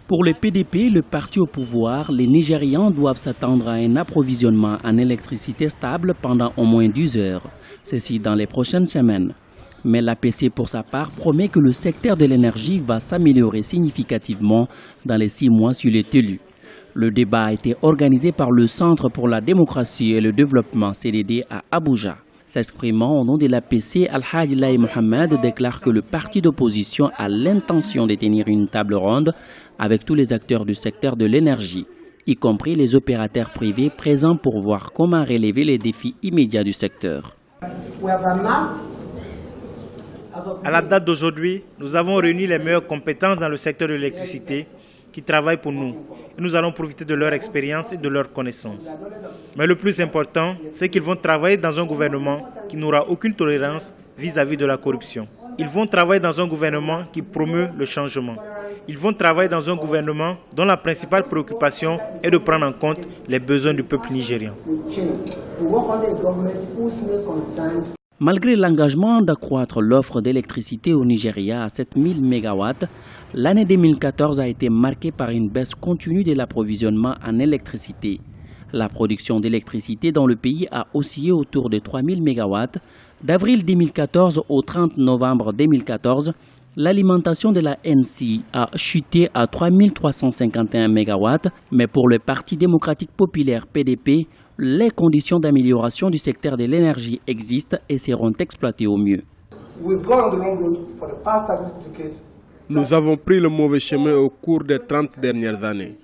Pour le PDP, le parti au pouvoir, les Nigérians doivent s'attendre à un approvisionnement en électricité stable pendant au moins 10 heures, ceci dans les prochaines semaines. Mais l'APC, pour sa part, promet que le secteur de l'énergie va s'améliorer significativement dans les 6 mois s'il est élu. Le débat a été organisé par le Centre pour la démocratie et le développement CDD à Abuja. S'exprimant au nom de l'APC, Al-Hadi Laye Mohamed déclare que le parti d'opposition a l'intention de tenir une table ronde avec tous les acteurs du secteur de l'énergie, y compris les opérateurs privés présents pour voir comment relever les défis immédiats du secteur. À la date d'aujourd'hui, nous avons réuni les meilleures compétences dans le secteur de l'électricité qui travaillent pour nous. Et nous allons profiter de leur expérience et de leurs connaissances. Mais le plus important, c'est qu'ils vont travailler dans un gouvernement qui n'aura aucune tolérance vis-à-vis de la corruption. Ils vont travailler dans un gouvernement qui promeut le changement. Ils vont travailler dans un gouvernement dont la principale préoccupation est de prendre en compte les besoins du peuple nigérien. Malgré l'engagement d'accroître l'offre d'électricité au Nigeria à 7000 MW, l'année 2014 a été marquée par une baisse continue de l'approvisionnement en électricité. La production d'électricité dans le pays a oscillé autour de 3000 MW. D'avril 2014 au 30 novembre 2014, l'alimentation de la NC a chuté à 3351 MW, mais pour le Parti démocratique populaire PDP, les conditions d'amélioration du secteur de l'énergie existent et seront exploitées au mieux. Nous avons pris le mauvais chemin au cours des 30 dernières années.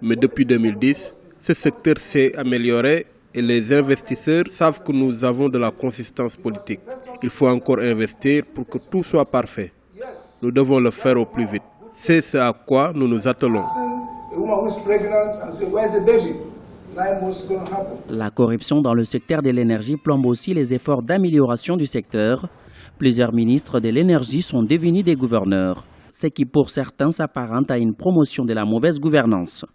Mais depuis 2010, ce secteur s'est amélioré et les investisseurs savent que nous avons de la consistance politique. Il faut encore investir pour que tout soit parfait. Nous devons le faire au plus vite. C'est ce à quoi nous nous attelons. La corruption dans le secteur de l'énergie plombe aussi les efforts d'amélioration du secteur. Plusieurs ministres de l'énergie sont devenus des gouverneurs, ce qui pour certains s'apparente à une promotion de la mauvaise gouvernance.